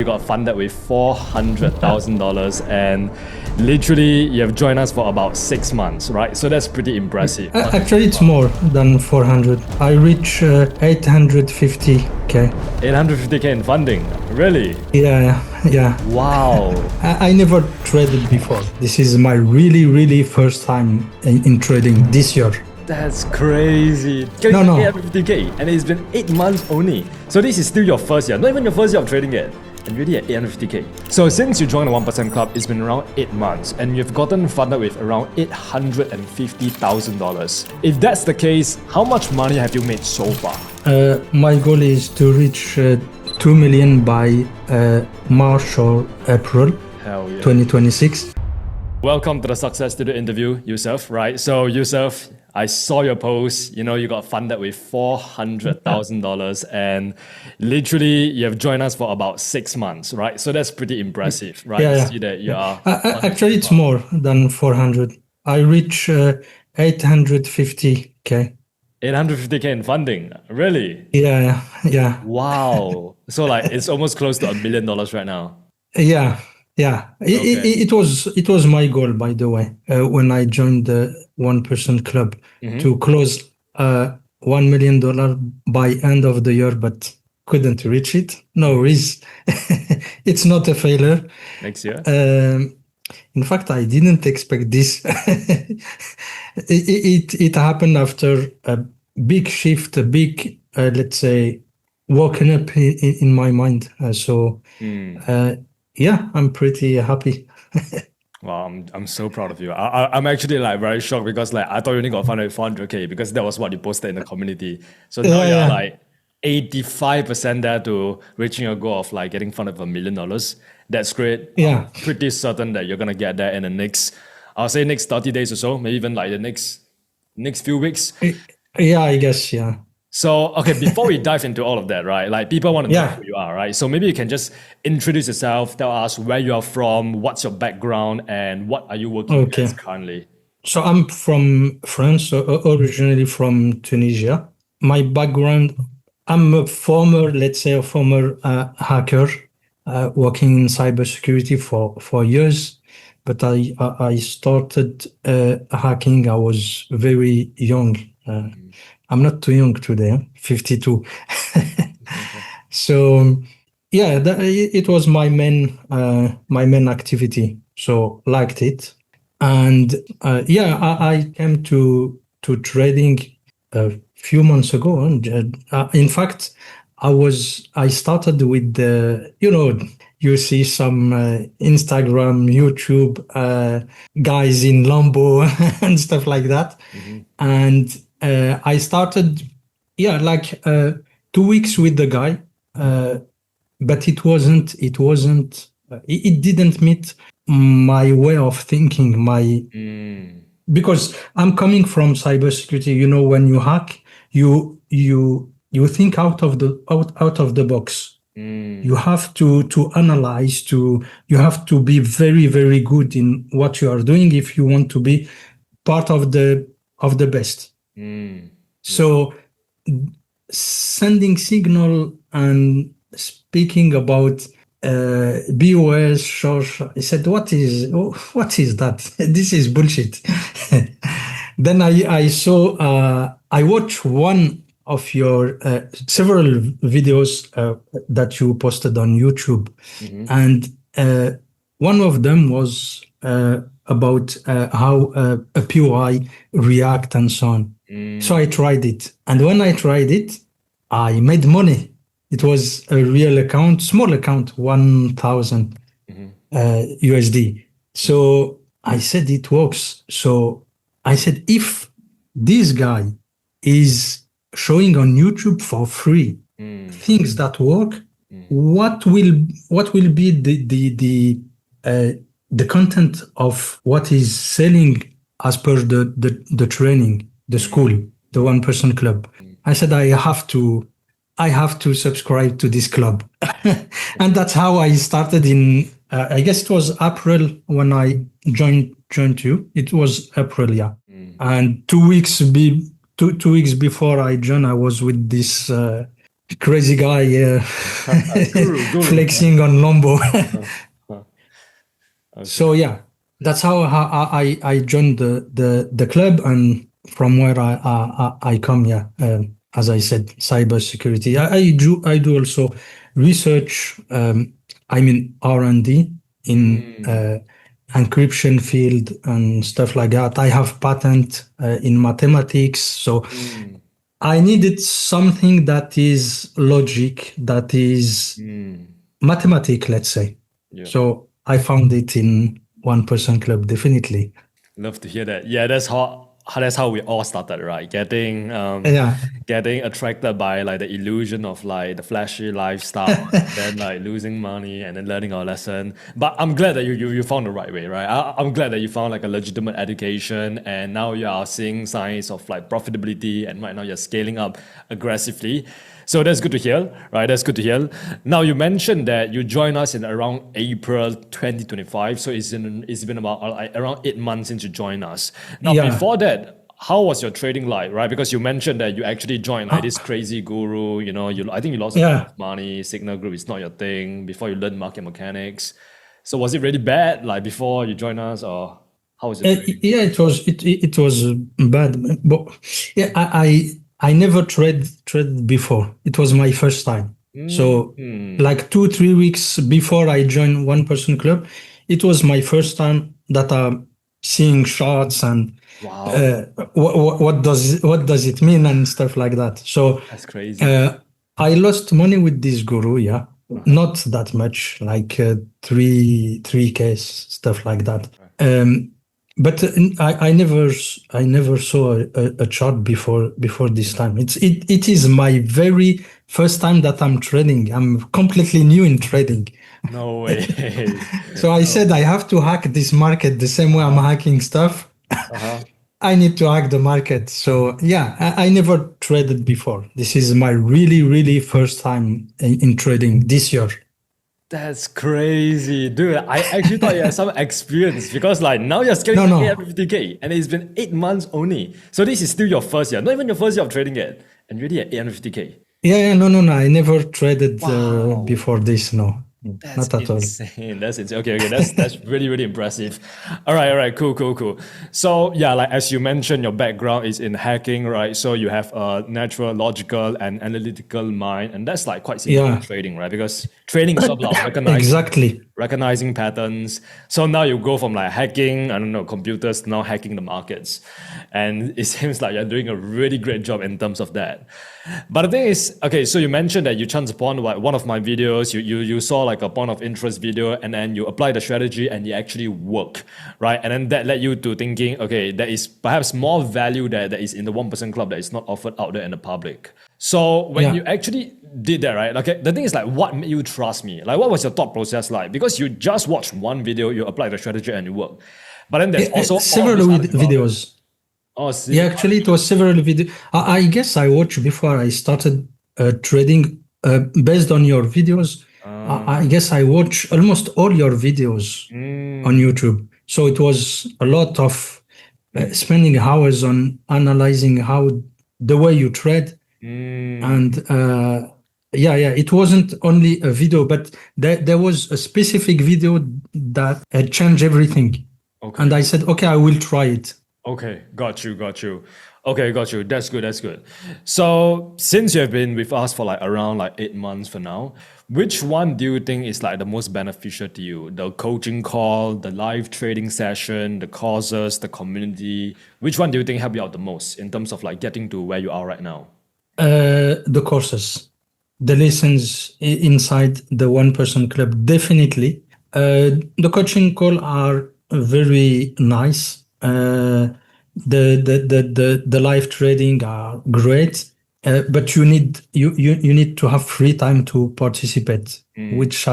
You got funded with $400,000 and literally you have joined us for about 6 months, right? So that's pretty impressive. Actually, it's more than 400. I reach 850k. 850k in funding, really? Yeah. Wow. I never traded before. This is my really first time in trading this year. That's crazy. No. 850k and it's been 8 months only. So this is still your first year, not even your first year of trading yet. And really at 850k. So since you joined the 1% Club, it's been around 8 months and you've gotten funded with around $850,000. If that's the case, how much money have you made so far? My goal is to reach 2 million by March or April 2026. Welcome to the Success Studio interview, Youssef, right? So Youssef, I saw your post, you got funded with $400,000 and literally you have joined us for about 6 months, right? So that's pretty impressive, right? Yeah. See that you are... Actually, it's more than 400. I reach 850k. 850k in funding, really? Yeah. Wow. So it's almost close to $1 million right now. Yeah. Okay. It was my goal, by the way, when I joined the 1% Club to close $1 million by end of the year, but couldn't reach it. No worries. It's not a failure. Next year? In fact, I didn't expect this. It happened after a big shift, a big, let's say, woken up in my mind. Yeah, I'm pretty happy. Wow, I'm so proud of you. I'm actually very shocked because I thought you only got funded with 400k because that was what you posted in the community. So now you're 85% there to reaching your goal of getting funded for $1 million. That's great. Yeah. I'm pretty certain that you're gonna get there in the next 30 days or so, maybe even the next few weeks. Yeah, I guess, yeah. So, okay, before we dive into all of that, right? People want to know who you are, right? So maybe you can just introduce yourself, tell us where you are from, what's your background, and what are you working as currently? So I'm from France, originally from Tunisia. My background, I'm a former hacker, working in cybersecurity for years. But I started hacking, I was very young. I'm not too young today, 52. So yeah, it was my main activity. So liked it, and I came to trading a few months ago. And in fact, I started with you see some Instagram, YouTube guys in Lambo and stuff like that, and I started, 2 weeks with the guy, but it didn't meet my way of thinking, because I'm coming from cybersecurity. When you hack, you think out of the box. You have to analyze, you have to be very good in what you are doing if you want to be part of the best. So sending signal and speaking about BOS, I said, what is that? This is bullshit. Then I saw, I watched one of your several videos that you posted on YouTube. And one of them was about how a POI react and so on. So I tried it. And when I tried it, I made money. It was a real account, small account, 1,000 USD. So I said it works. So I said, if this guy is showing on YouTube for free things that work, what will be the content of what he's selling as per the training, the school, the 1% Club? I said, I have to subscribe to this club. And that's how I started in, I guess it was April when I joined you. It was April, yeah. And 2 weeks before I joined, I was with this crazy guy, Guru. flexing on Lombo. Okay. So yeah, that's how I joined the club, and from where I come. Yeah, as I said, cybersecurity. I do also research. I mean R&D in Mm, encryption field and stuff like that. I have patent in mathematics, so mm, I needed something that is logic, that is mm. mathematic, let's say. Yeah. So I found it in One Person Club, definitely. Love to hear that. Yeah, that's how we all started, right? Yeah, Getting attracted by like the illusion of like the flashy lifestyle, and then like losing money and then learning our lesson. But I'm glad that you found the right way, right? I'm glad that you found like a legitimate education, and now you are seeing signs of like profitability, and right now you're scaling up aggressively. So that's good to hear, right? That's good to hear. Now you mentioned that you joined us in around April 2025, so it's been about like around 8 months since you joined us. Now yeah. before that, how was your trading like, right? Because you mentioned that you actually joined like Uh, this crazy guru. I think you lost a ton yeah. of money. Signal group is not your thing. Before you learned market mechanics, so was it really bad like before you joined us, or how was your trading? Yeah, it was bad, but yeah, I never traded before. It was my first time. So Mm. like 2 3 weeks before I joined One Person Club, it was my first time that I'm seeing charts and Wow, uh, what does it mean and stuff like that. So that's crazy. uh, I lost money with this guru. Yeah, Uh-huh. not that much, like three Ks, stuff like that. Right. But I never saw a chart before this time. It is my very first time that I'm trading. I'm completely new in trading. No way. So I No. said I have to hack this market the same way I'm Uh-huh. hacking stuff. Uh-huh. I need to hack the market. So yeah, I never traded before. This is my really, really first time in trading this year. That's crazy, dude. I actually thought you had some experience because like now you're scaling No, to no. 850K and it's been 8 months only. So this is still your first year, not even your first year of trading yet. And you're already at 850K. Yeah, yeah, no, no, no. I never traded Wow. before this. No, That's not at all. insane. That's insane. Okay, okay, that's really, really impressive. All right, cool, cool, cool. So yeah, like as you mentioned, your background is in hacking, right? So you have a natural, logical, and analytical mind, and that's like quite similar to Yeah, trading, right? Because trading is all about exactly. recognizing patterns. So now you go from like hacking, I don't know, computers to now hacking the markets, and it seems like you're doing a really great job in terms of that. But the thing is, okay, so you mentioned that you chanced upon like one of my videos, you saw like a point of interest video, and then you apply the strategy and it actually work, right? And then that led you to thinking, okay, there is perhaps more value that is in the 1% club that is not offered out there in the public. So when you Yeah. actually did that, right? Okay, the thing is like, what made you trust me? Like, what was your thought process like? Because you just watched one video, you applied the strategy and it worked. But then there's also all of Several these other involvement. videos. Oh, Yeah, see, actually, it was several videos. I guess I watched before I started trading based on your videos. I um, guess I watched almost all your videos on mm, YouTube. So it was a lot of mm, spending hours on analyzing how the way you trade. mm, And yeah, yeah, it wasn't only a video, but there was a specific video that changed everything. And okay. I said, okay, I will try it. Okay, got you, got you. Okay, got you. That's good, that's good. So since you have been with us for like around like 8 months for now, which one do you think is like the most beneficial to you? The coaching call, the live trading session, the courses, the community. Which one do you think helped you out the most in terms of like getting to where you are right now? The courses, the lessons inside the One Person Club, definitely. The coaching call are very nice. The live trading are great, but you need to have free time to participate, Mm, which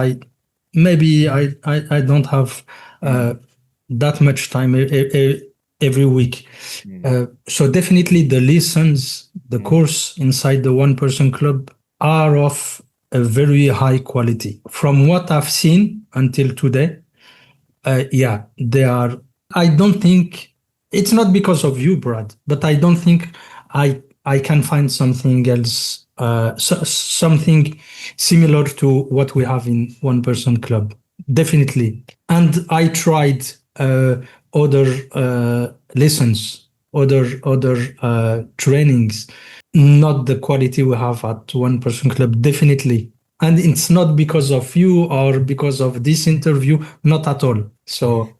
maybe I don't have mm, that much time every week. mm, So definitely the lessons, the mm. course inside the One Person Club are of a very high quality. From what I've seen until today, yeah, they are. I don't think it's not because of you, Brad, but I don't think I can find something else something similar to what we have in One Person Club, definitely. And I tried other lessons, other trainings, not the quality we have at One Person Club, definitely. And it's not because of you or because of this interview, not at all. So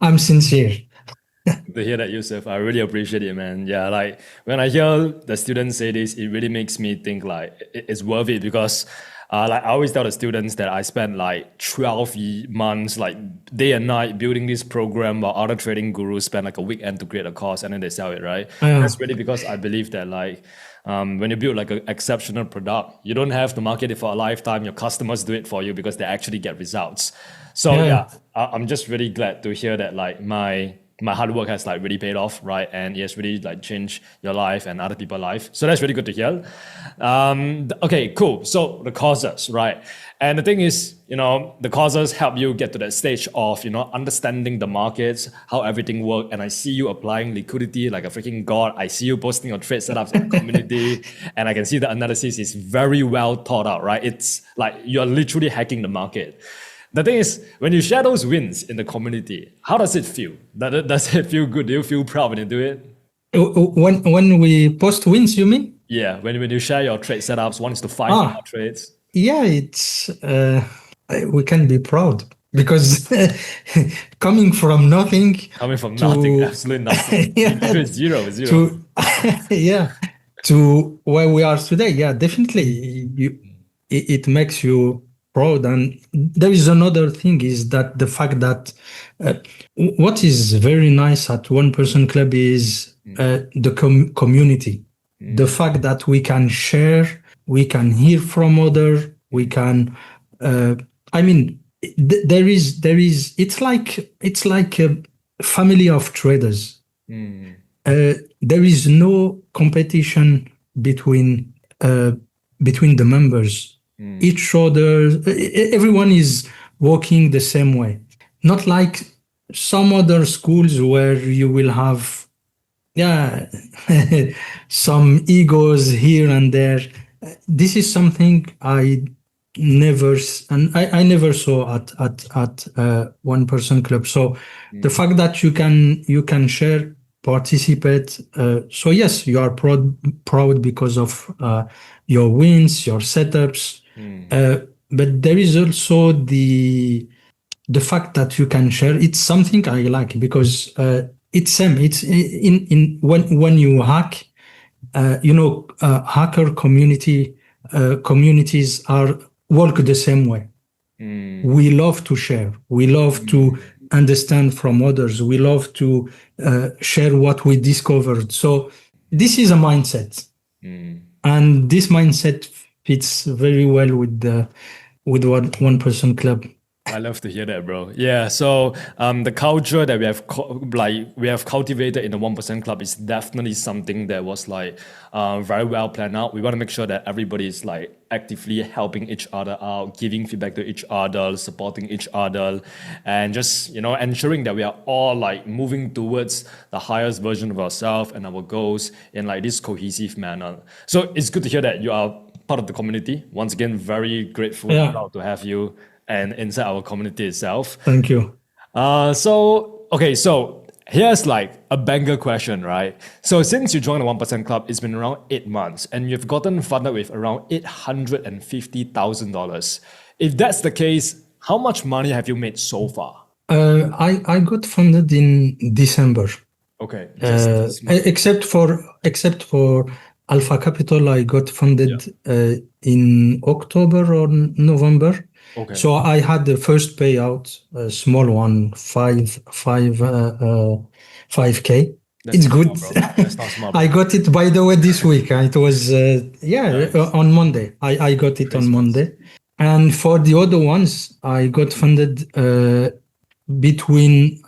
I'm sincere. To hear that, Youssef, I really appreciate it, man. Yeah, like when I hear the students say this, it really makes me think like it's worth it because like I always tell the students that I spent like 12 months, like day and night building this program while other trading gurus spend like a weekend to create a course and then they sell it, right? That's really because I believe that like when you build like an exceptional product, you don't have to market it for a lifetime. Your customers do it for you because they actually get results. So yeah, I'm just really glad to hear that like my hard work has like really paid off, right? And it has really like changed your life and other people's life. So that's really good to hear. Okay, cool. So the courses, right? And the thing is, the courses help you get to that stage of, understanding the markets, how everything works. And I see you applying liquidity like a freaking god. I see you posting your trade setups in the community. And I can see the analysis is very well thought out, right? It's like you're literally hacking the market. The thing is, when you share those wins in the community, how does it feel? Does it feel good? Do you feel proud when you do it? When we post wins, you mean? Yeah, when you share your trade setups, 1 to 5 our trades. Yeah, it's we can be proud because coming from nothing, absolutely nothing, yeah, zero. Yeah, to where we are today. Yeah, definitely, it makes you proud. And there is another thing is that the fact that what is very nice at One Person Club is the community. The fact that we can share, we can hear from other, we can. I mean, there is. It's like a family of traders. There is no competition between the members. Each other, everyone is walking the same way. Not like some other schools where you will have, some egos here and there. This is something I never saw at One Person Club. So the fact that you can share, participate. So yes, you are proud because of your wins, your setups. But there is also the fact that you can share. It's something I like because it's same. It's in when you hack, hacker communities work the same way. We love to share. We love to understand from others. We love to share what we discovered. So this is a mindset, and this mindset fits very well with One Person Club. I love to hear that, bro. Yeah, so the culture that we have cultivated in the 1% Club is definitely something that was like very well planned out. We want to make sure that everybody is like actively helping each other out, giving feedback to each other, supporting each other, and just ensuring that we are all like moving towards the highest version of ourselves and our goals in like this cohesive manner. So it's good to hear that you are part of the community. Once again, very grateful and proud to have you and inside our community itself. Thank you. So here's like a banger question, right? So since you joined the 1% Club, it's been around 8 months and you've gotten funded with around $850,000. If that's the case, how much money have you made so far? I got funded in December. Okay. Except for Alpha Capital, I got funded in October or November. Okay. So I had the first payout, a small one, 5K. It's good. That's not small, I got it, by the way, this week. It was nice. On Monday. I got it on Monday. And for the other ones, I got funded between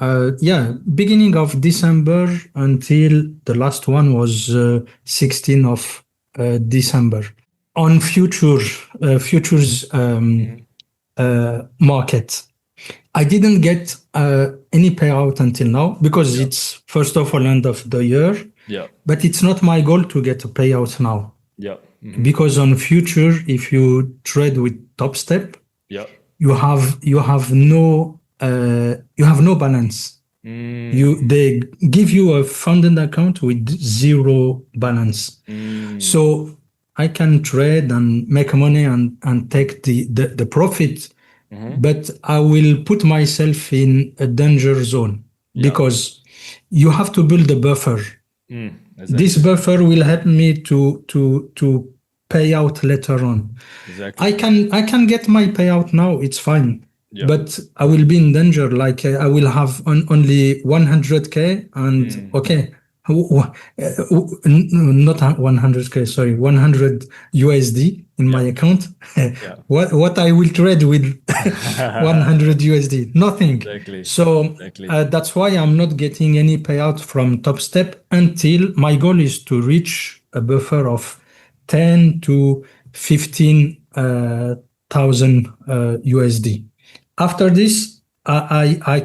beginning of December until the last one was 16th of December on futures market. I didn't get any payout until now because it's first of all end of the year. Yeah. But it's not my goal to get a payout now. Yeah. because on future, if you trade with Top Step, Yeah. you have no balance. They give you a funded account with zero balance. So I can trade and make money and take the profit, but I will put myself in a danger zone Yeah. because you have to build a buffer. This Exactly. buffer will help me to pay out later on. Exactly. I can get my payout now, it's fine. Yeah. But I will be in danger. Like I will have only 100K and okay, not 100K, sorry, 100 USD in my Yeah. account. Yeah. What I will trade with 100 USD? Nothing. Exactly. So Exactly. that's why I'm not getting any payout from Top Step until my goal is to reach a buffer of 10 to 15 thousand USD. After this, I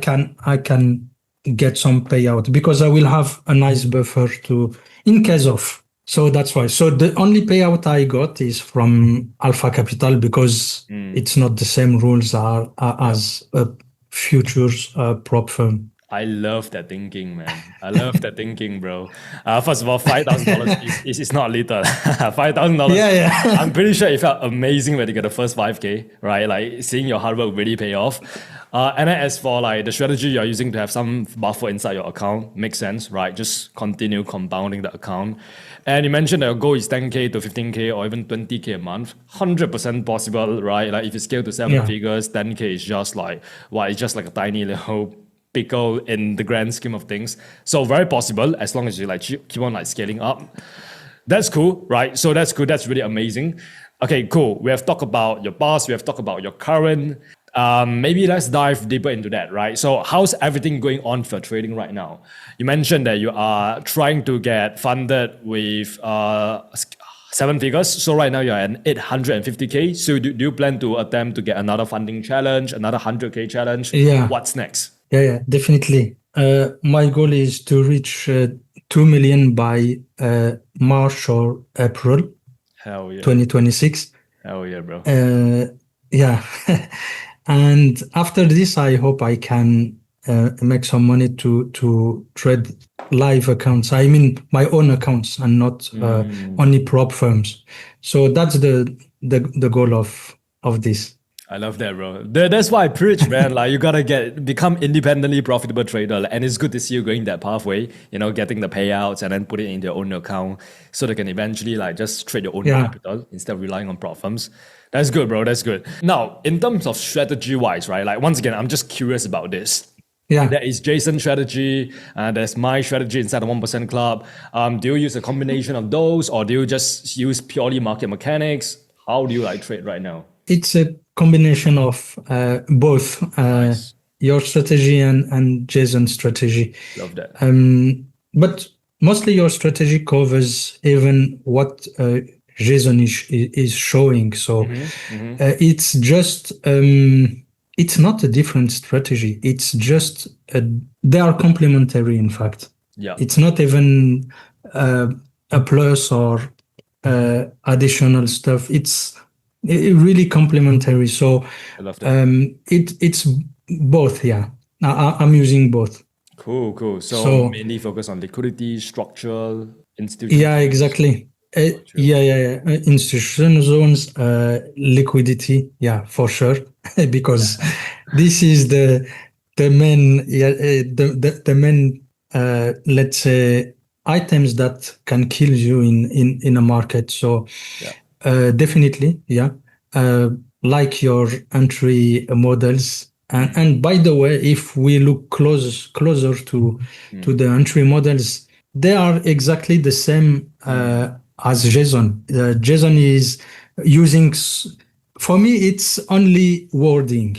can get some payout because I will have a nice buffer to in case of. So that's why. So the only payout I got is from Alpha Capital because it's not the same rules as a futures prop firm. I love that thinking, man. I love that thinking, bro. First of all, $5,000 is not little. $5,000. Yeah, yeah. I'm pretty sure it felt amazing when you get the first 5K, right? Like seeing your hard work really pay off. And then as for like the strategy you're using to have some buffer inside your account, makes sense, right? Just continue compounding the account. And you mentioned that your goal is 10K to 15K or even 20K a month. 100% possible, right? Like if you scale to seven Yeah. figures, 10K is just like, well, it's just like a tiny little pickle in the grand scheme of things. So very possible as long as you like keep on like scaling up. That's cool, right? So that's cool. That's really amazing. Okay, cool. We have talked about your past. We have talked about your current. Maybe let's dive deeper into that, right? So how's everything going on for trading right now? You mentioned that you are trying to get funded with seven figures. So right now you're at 850K. So do you plan to attempt to get another funding challenge, another 100K challenge? Yeah. What's next? Yeah, definitely. My goal is to reach 2 million by March or April Hell yeah. 2026. Hell yeah, bro. Yeah. And after this, I hope I can make some money to trade live accounts. I mean, my own accounts and not only prop firms. So that's the goal of this. I love that, bro. That's why I preach, man. Like you gotta become independently profitable trader, and it's good to see you going that pathway. You know, getting the payouts and then put it in your own account, so they can eventually like just trade your own Yeah. capital instead of relying on prop firms. That's good, bro. That's good. Now, in terms of strategy wise, right? Like once again, I'm just curious about this. Yeah. There is Jason's strategy, there's my strategy inside the 1% club. Do you use a combination of those, or do you just use purely market mechanics? How do you like trade right now? It's a combination of both Nice. your strategy and Jason's strategy. Love that. But mostly your strategy covers even what Jason is showing. So it's just it's not a different strategy. It's just they are complementary. In fact, Yeah. it's not even a plus or additional stuff. It's really complementary. So I love that. it's both. Yeah, I'm using both. Cool. So So mainly focus on liquidity, structural, institutional. yeah, exactly. Yeah. Institution zones, liquidity. Yeah, for sure. Because this is the main the main let's say items that can kill you in a market. So Yeah. definitely, yeah. Like your entry models. And by the way, if we look closer to the entry models, they are exactly the same as JSON. JSON is using, for me, it's only wording.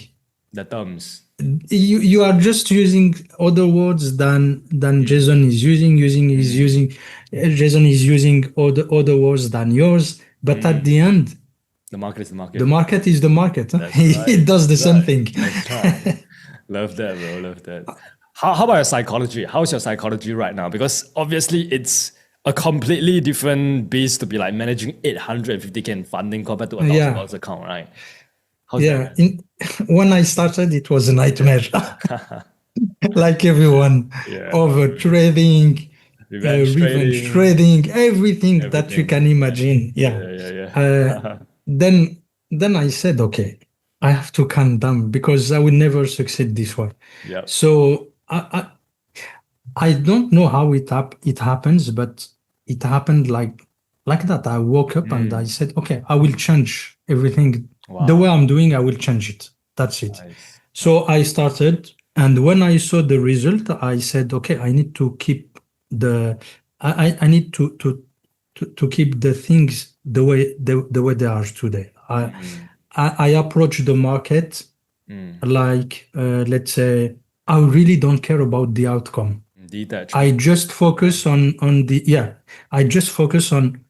The terms. You are just using other words than JSON is using. JSON is using other words than yours. But at the end, The market is the market. the market is the market. Huh? That's right. It does the same thing. That's right. Love that, bro. Love that. How about your psychology? How's your psychology right now? Because obviously it's a completely different beast to be like managing 850K in funding compared to Yeah, $1,000 account, right? How's yeah. that? When I started, it was a nightmare. Like everyone, Yeah, no, over trading, revenge revenge trading, trading, everything that you everything. can imagine. Yeah. Yeah, yeah, Uh, yeah. then then I said, okay, I have to calm down because I will never succeed this way. Yep. So I don't know how it happens, but it happened like that. I woke up and I said, okay, I will change everything. The way Wow. I'm doing, I will change it. That's it. Nice. So I started, and when I saw the result, I said, okay, I need to keep the I need to keep the things the way they are today. Mm, I approach the market mm. like let's say I really don't care about the outcome. I Detachment. just focus on the yeah. I just focus on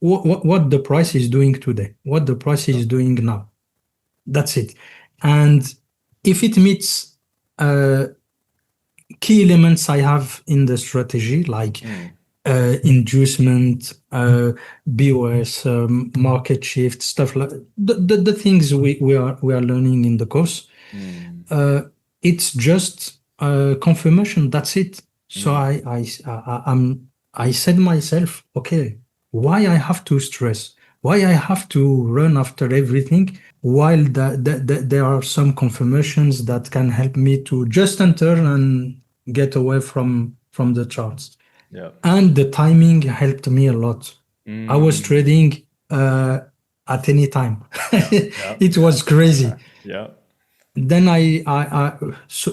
what the price is doing today, what the price is doing now. That's it. And if it meets uh, key elements I have in the strategy, like Mm, inducement, BOS, market shift, stuff like the things we are learning in the course. mm, Uh, it's just confirmation. That's it. So mm. I said myself, okay, why I have to stress? Why I have to run after everything? While there are some confirmations that can help me to just enter and get away from the charts. Yep. And the timing helped me a lot. I was Mm, trading at any time. yep. Yep. It was crazy. Yep. Then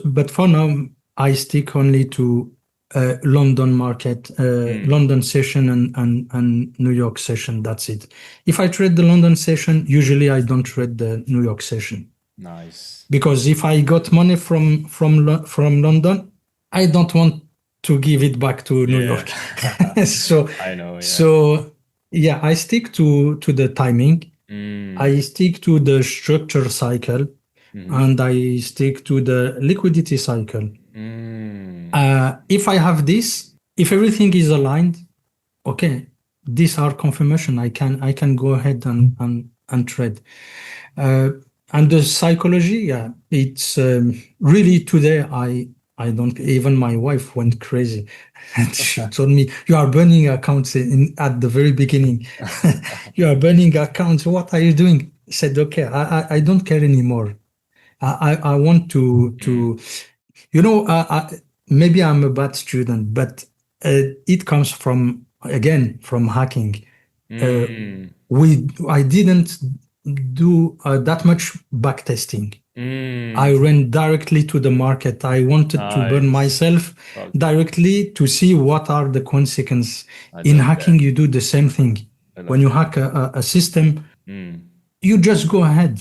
but for now, I stick only to London market, Mm, London session and New York session. That's it. If I trade the London session, usually I don't trade the New York session nice. because if I got money from London, I don't want to give it back to New Yeah. York. So I know. Yeah. so yeah, I stick to the timing. Mm, I stick to the structure cycle mm, and I stick to the liquidity cycle. mm. If I have this, if everything is aligned, okay, these are confirmation. I can go ahead and trade. Uh, and the psychology, yeah, it's really today. I don't. Even my wife went crazy, and she told me, "You are burning accounts at the very beginning. You are burning accounts. What are you doing?" I said, "Okay, I don't care anymore. I want Mm, to maybe I'm a bad student, but it comes from again from hacking. Uh, mm, I didn't do that much back testing. I mm. ran directly to the market. I wanted to burn Nice. myself Okay. directly to see what are the consequences. I In love that. hacking, you do the same thing. I When love you that. hack a system, Mm. you just go ahead.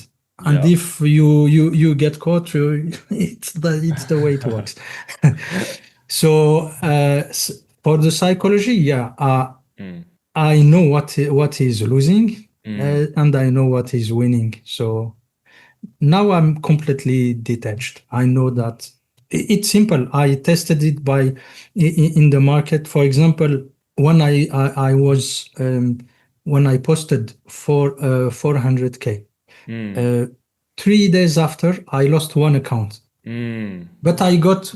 And Yeah. if you get caught, it's the way it works. So for the psychology, yeah, Mm, I know what is losing, mm. and I know what is winning. So now I'm completely detached. I know that it's simple. I tested it in the market. For example, when I was when I posted for 400K, Mm, uh, 3 days after I lost one account, mm, but I got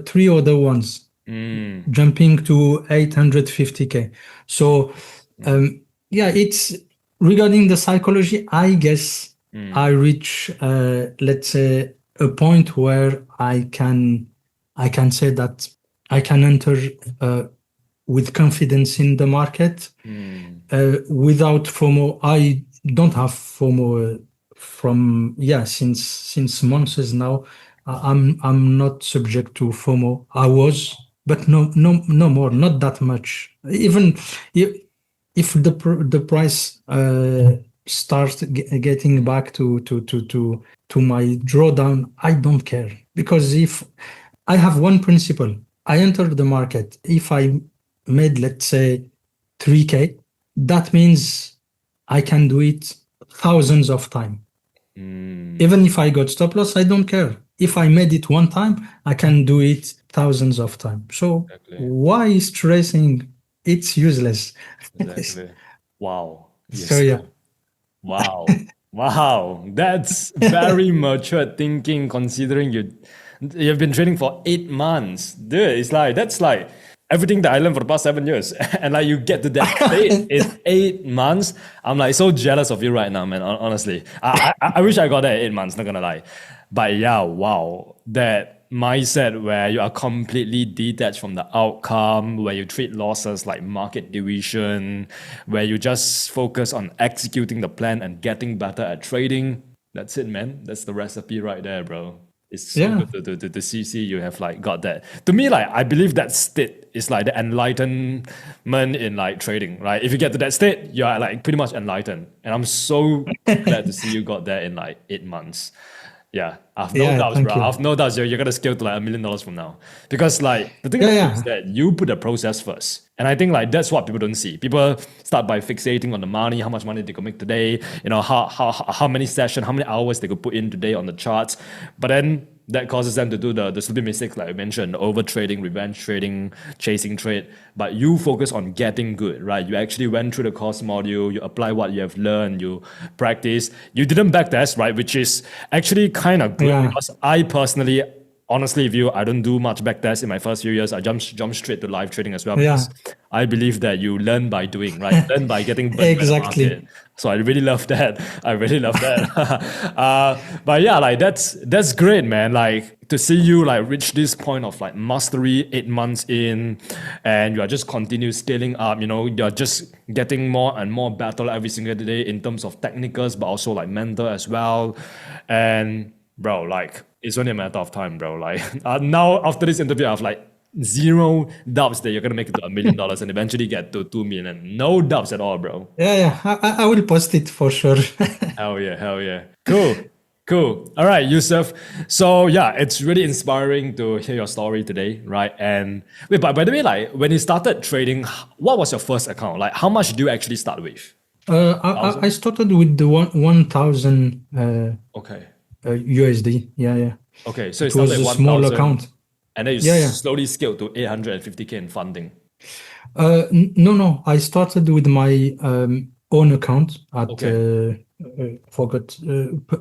three other ones, mm, jumping to 850K. So mm, um, yeah, it's regarding the psychology. I guess I mm. reach let's say a point where I can say that I can enter with confidence in the market Mm. without FOMO. I don't have FOMO from yeah since months now. I'm not subject to FOMO. I was, but no more, not that much. Even if the price starts getting back to my drawdown, I don't care because if I have one principle, I entered the market. If I made, let's say, 3K, that means I can do it thousands of times. Mm, Even if I got stop loss, I don't care. If I made it one time, I can do it thousands of times. So exactly. why stressing? it's useless. Exactly. Wow. So Yes. yeah, Wow. Wow. That's very mature thinking considering you've been training for 8 months. Dude, it's like that's like everything that I learned for the past 7 years. And like you get to that state in 8 months. I'm like so jealous of you right now, man. Honestly. I wish I got that in 8 months, not gonna lie. But yeah, wow. That mindset where you are completely detached from the outcome, where you treat losses like market division, where you just focus on executing the plan and getting better at trading. That's it, man. That's the recipe right there, bro. It's so yeah, good to see you have like got that. To me, like I believe that state is like the enlightenment in like trading, right? If you get to that state, you're like pretty much enlightened. And I'm so glad to see you got there in like 8 months. Yeah, I've no yeah. doubts, bro. Thank you. I've no doubts you're gonna scale to like $1 million from now. Because like the thing Yeah, about it is yeah, that you put the process first. And I think like that's what people don't see. People start by fixating on the money, how much money they could make today, how many sessions, how many hours they could put in today on the charts. But then that causes them to do the stupid mistakes like I mentioned, over trading, revenge trading, chasing trade. But you focus on getting good, right? You actually went through the course module, you apply what you have learned, you practice. You didn't backtest, right? Which is actually kind of good yeah, because I personally, honestly, if you, I don't do much backtest in my first few years. I jump straight to live trading as well yeah. because I believe that you learn by doing, right? Learn by getting burned by the market. Exactly. So I really love that. I really love that. But yeah, like that's great, man. Like to see you like reach this point of like mastery 8 months in, and you are just continue scaling up. You're just getting more and more better every single day in terms of technicals, but also like mental as well. And bro, like it's only a matter of time, bro. Like now after this interview, I have like zero doubts that you're gonna make it to $1 million and eventually get to 2 million. No doubts at all, bro. Yeah, yeah. I will post it for sure. Hell yeah, hell yeah. Cool. Cool. All right, Youssef. So yeah, it's really inspiring to hear your story today, right? And wait, but by the way, like when you started trading, what was your first account? Like how much do you actually start with? I 1,000? started with the 1,000 Okay. USD. Yeah, yeah. Okay. So you It started was at a small 1,000 account. and then you Yeah, yeah. slowly scaled to 850K in funding. No, no. I started with my own account at Okay. forgot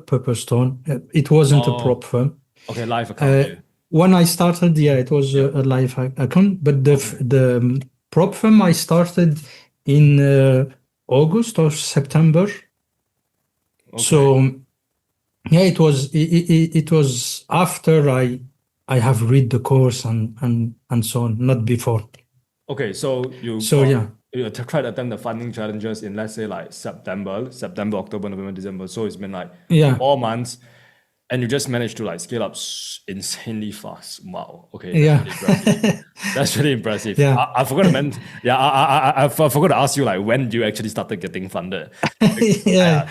Purpostone. It wasn't a prop Oh, firm. okay. Live account. Uh, Yeah. when I started, yeah, it was Yeah. a live account. But the Okay. the prop firm I started in August or September. Okay. So yeah, it was after I have read the course and so on, not before. Okay, so So yeah, you tried to attempt the funding challenges in let's say like September, October, November, December. So it's been like yeah, 4 months, and you just managed to like scale up insanely fast. Wow. Okay, that's yeah, really impressive. That's really impressive. yeah, I forgot to mention. Yeah, I forgot to ask you like when do you actually started getting funded? yeah.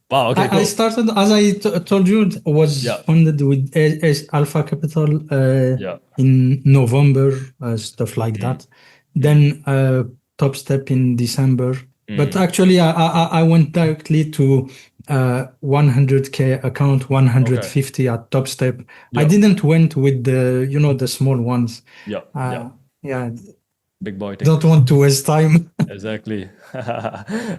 Wow. Okay. I Cool. started, as I told you, was Yeah. funded with Alpha Capital Yeah. in November, stuff like Mm, that. mm, Then Top Step in December. But mm. actually, I went directly to 100K account, Okay. 150 at Top Step. I Yep. didn't went with the small ones. Yep. Uh, Yep. yeah, Big boy thing. don't want to waste time. Exactly.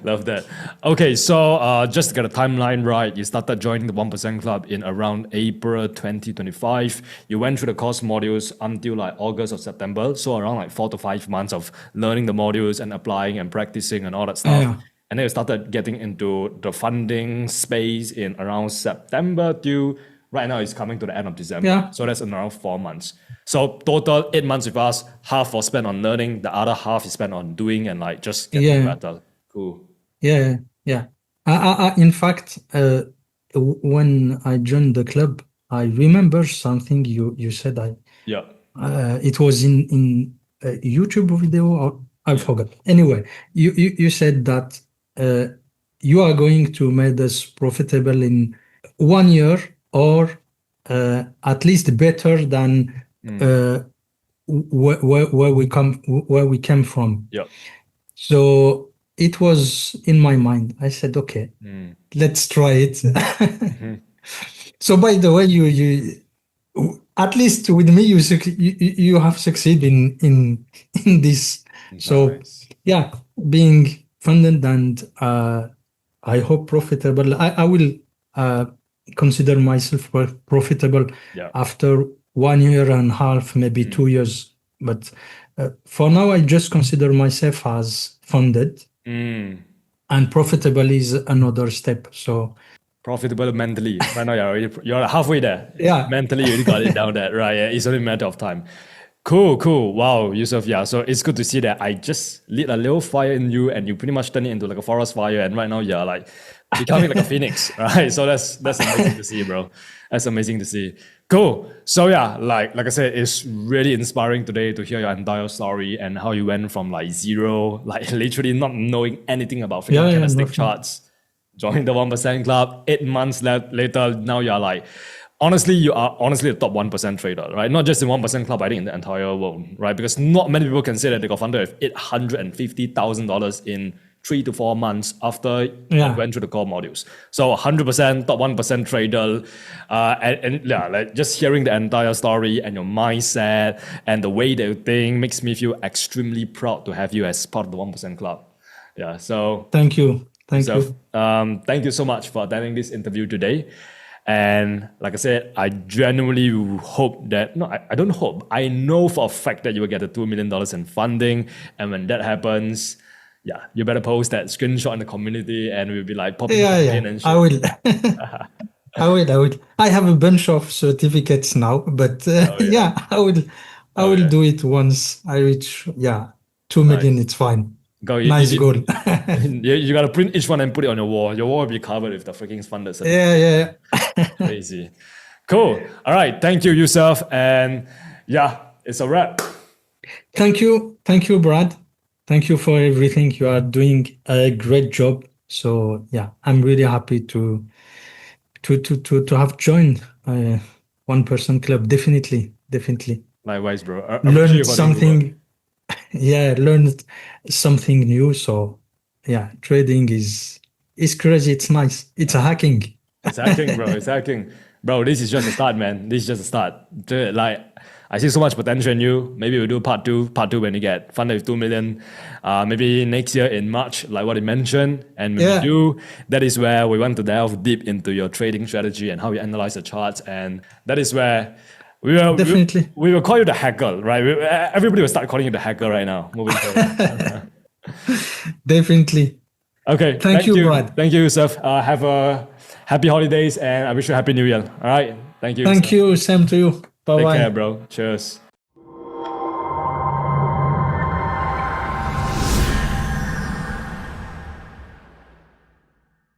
Love that. Okay, so just to get a timeline right, you started joining the 1% Club in around April 2025. You went through the course modules until like August or September. So around like 4 to 5 months of learning the modules and applying and practicing and all that stuff. Yeah, And then you started getting into the funding space in around September to right now it's coming to the end of December. yeah, So that's in around 4 months. So total 8 months with us, half was spent on learning, the other half is spent on doing and like just getting yeah. better. Cool. Yeah, yeah. In fact, when I joined the club, I remember something you said. Yeah. It was in a YouTube video, or I Yeah. forgot. Anyway, you said that uh, you are going to make us profitable in 1 year, or at least better than Mm. uh, where we came from. Yeah. So it was in my mind. I said, okay, Mm. let's try it. Mhm. So by the way, you at least with me, you have succeeded in this. So Nice. yeah, being funded and I hope profitable. I will uh, consider myself profitable Yeah. after 1 year and a half, maybe 2 years. But for now, I just consider myself as funded, and profitable is another step. So Profitable mentally. Right now, you're halfway there. yeah, Mentally, you already got it down there, right? Yeah, it's only a matter of time. Cool, cool. Wow, Yusuf. Yeah, so it's good to see that I just lit a little fire in you, and you pretty much turned it into like a forest fire. And right now, you're like becoming like a phoenix, right? So that's amazing to see, bro. That's amazing to see. Cool. So yeah, like I said, it's really inspiring today to hear your entire story and how you went from like zero, like literally not knowing anything about freaking yeah, candlestick nothing. charts, joined the 1% club. 8 months later, now you're like, honestly, you are honestly a top 1% trader, right? Not just in 1% club, I think in the entire world, right? Because not many people can say that they got funded with $850,000 in 3 to 4 months after you Yeah, went through the core modules. So 100% top 1% trader, and yeah, like just hearing the entire story and your mindset and the way that you think makes me feel extremely proud to have you as part of the 1% club. Yeah, so thank you. Thank Youssef, you. thank you so much for attending this interview today. And like I said, I genuinely hope that, no, I don't hope, I know for a fact that you will get the $2 million in funding. And when that happens, yeah, you better post that screenshot in the community and we'll be like popping Yeah, yeah, champagne and I shit. will. I will. I will. I have a bunch of certificates now, but Oh, yeah. yeah, I will. I Oh, will yeah. do it once I reach, yeah, 2 million. Nice. It's fine. Go, Nice goal. you gotta print each one and put it on your wall. Your wall will be covered with the freaking funded certificate. Yeah, yeah. Crazy. Cool. All right. Thank you, Youssef. And yeah, it's a wrap. Thank you, Brad. Thank you for everything. You are doing a great job. So yeah, I'm really happy to have joined 1% club. Definitely, definitely Likewise, bro. I appreciate you learned for doing the work. something. Yeah, learned something new. So yeah, trading is crazy. It's nice. It's a hacking. It's hacking, bro. It's hacking. Bro, this is just the start, man. This is just the start. Dude, like, I see so much potential in you. Maybe we'll do part two when you get funded with 2 million. Maybe next year in March, like what you mentioned. And when we Yeah, do, that is where we want to delve deep into your trading strategy and how you analyze the charts. And that is where definitely. we will call you the hacker, right? Everybody will start calling you the hacker right now, moving forward. Definitely. Okay, Thank thank you, you. Brad. Thank you, Youssef. Have a happy holidays and I wish you a happy new year. All right. Thank you, Thank Youssef. you. Same to you. Bye Take care, bye. bro. Cheers.